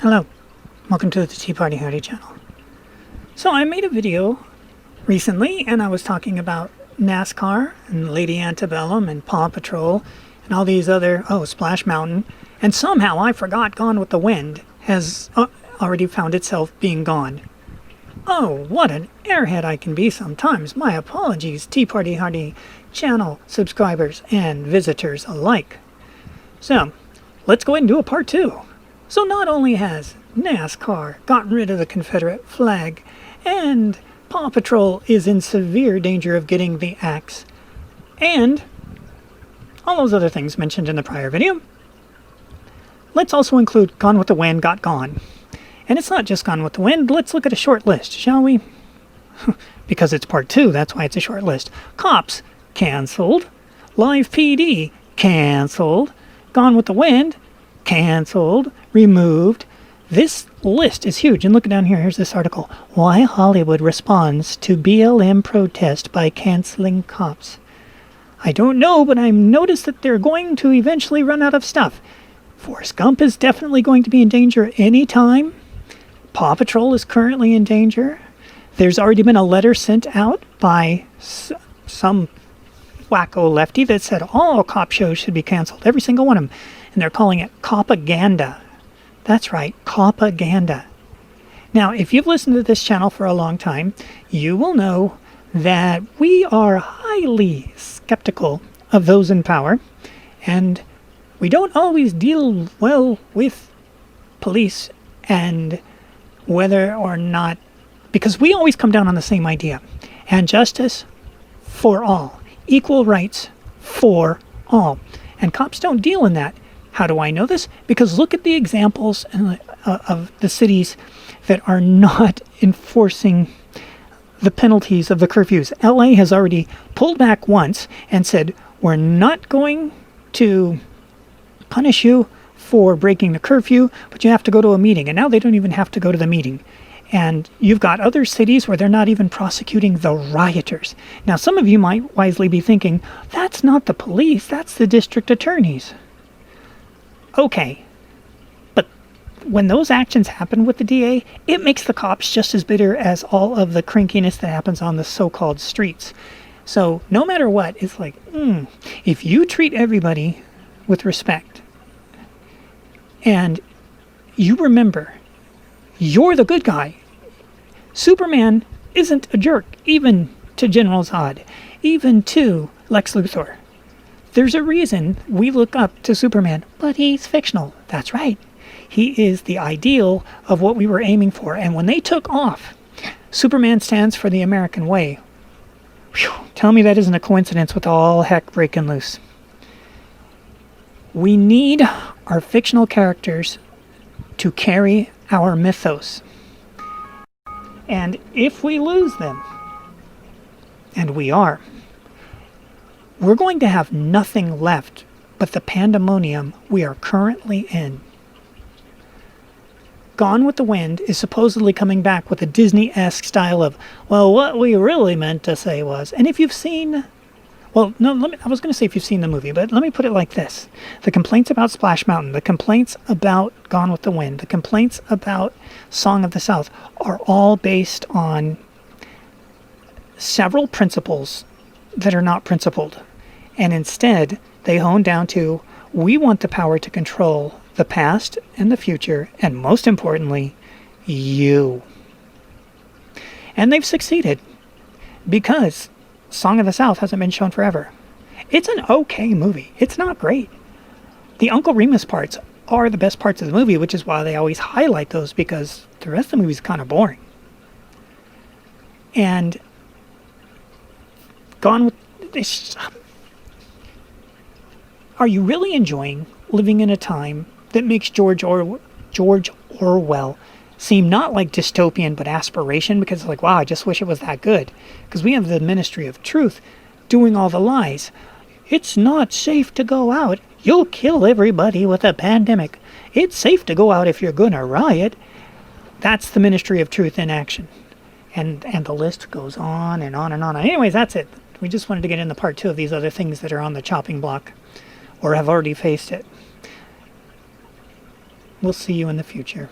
Hello, welcome to the Tea Party Howdy channel. So I made a video recently and I was talking about NASCAR and Lady Antebellum and Paw Patrol and all these other, Splash Mountain, and somehow I forgot Gone with the Wind has already found itself being gone. Oh, what an airhead I can be sometimes. My apologies, Tea Party Howdy channel subscribers and visitors alike. So, let's go ahead and do a part 2. So not only has NASCAR gotten rid of the Confederate flag, and Paw Patrol is in severe danger of getting the axe, and all those other things mentioned in the prior video, let's also include Gone with the Wind got gone. And it's not just Gone with the Wind, let's look at a short list, shall we? Because it's part 2, that's why it's a short list. Cops, cancelled. Live PD, cancelled. Gone with the Wind, cancelled, removed. This list is huge. And look down here, here's this article. Why Hollywood responds to BLM protest by canceling Cops. I don't know, but I've noticed that they're going to eventually run out of stuff. Forrest Gump is definitely going to be in danger any time. Paw Patrol is currently in danger. There's already been a letter sent out by some wacko lefty that said all cop shows should be canceled, every single one of them. And they're calling it copaganda. That's right, copaganda. Now, if you've listened to this channel for a long time, you will know that we are highly skeptical of those in power, and we don't always deal well with police and whether or not, because we always come down on the same idea, and justice for all, equal rights for all, and cops don't deal in that. How do I know this? Because look at the examples of the cities that are not enforcing the penalties of the curfews. LA has already pulled back once and said, we're not going to punish you for breaking the curfew, but you have to go to a meeting. And now they don't even have to go to the meeting. And you've got other cities where they're not even prosecuting the rioters. Now, some of you might wisely be thinking, that's not the police, that's the district attorneys. Okay, but when those actions happen with the DA, it makes the cops just as bitter as all of the crankiness that happens on the so-called streets. So no matter what, it's like, if you treat everybody with respect, and you remember, you're the good guy. Superman isn't a jerk, even to General Zod, even to Lex Luthor. There's a reason we look up to Superman, but he's fictional. That's right. He is the ideal of what we were aiming for. And when they took off, Superman stands for the American way. Whew, tell me that isn't a coincidence with all heck breaking loose. We need our fictional characters to carry our mythos. And if we lose them, and we are, we're going to have nothing left but the pandemonium we are currently in. Gone with the Wind is supposedly coming back with a Disney-esque style of, well, what we really meant to say was, and if you've seen, well, no, I was going to say if you've seen the movie, but let me put it like this. The complaints about Splash Mountain, the complaints about Gone with the Wind, the complaints about Song of the South are all based on several principles that are not principled. And instead, they hone down to, we want the power to control the past and the future, and most importantly, you. And they've succeeded, because Song of the South hasn't been shown forever. It's an okay movie. It's not great. The Uncle Remus parts are the best parts of the movie, which is why they always highlight those, because the rest of the movie is kind of boring. And Gone with this. Are you really enjoying living in a time that makes George Orwell seem not like dystopian but aspiration? Because it's like, wow, I just wish it was that good. Because we have the Ministry of Truth doing all the lies. It's not safe to go out. You'll kill everybody with a pandemic. It's safe to go out if you're going to riot. That's the Ministry of Truth in action. And the list goes on and on and on. Anyways, that's it. We just wanted to get into part 2 of these other things that are on the chopping block or have already faced it. We'll see you in the future.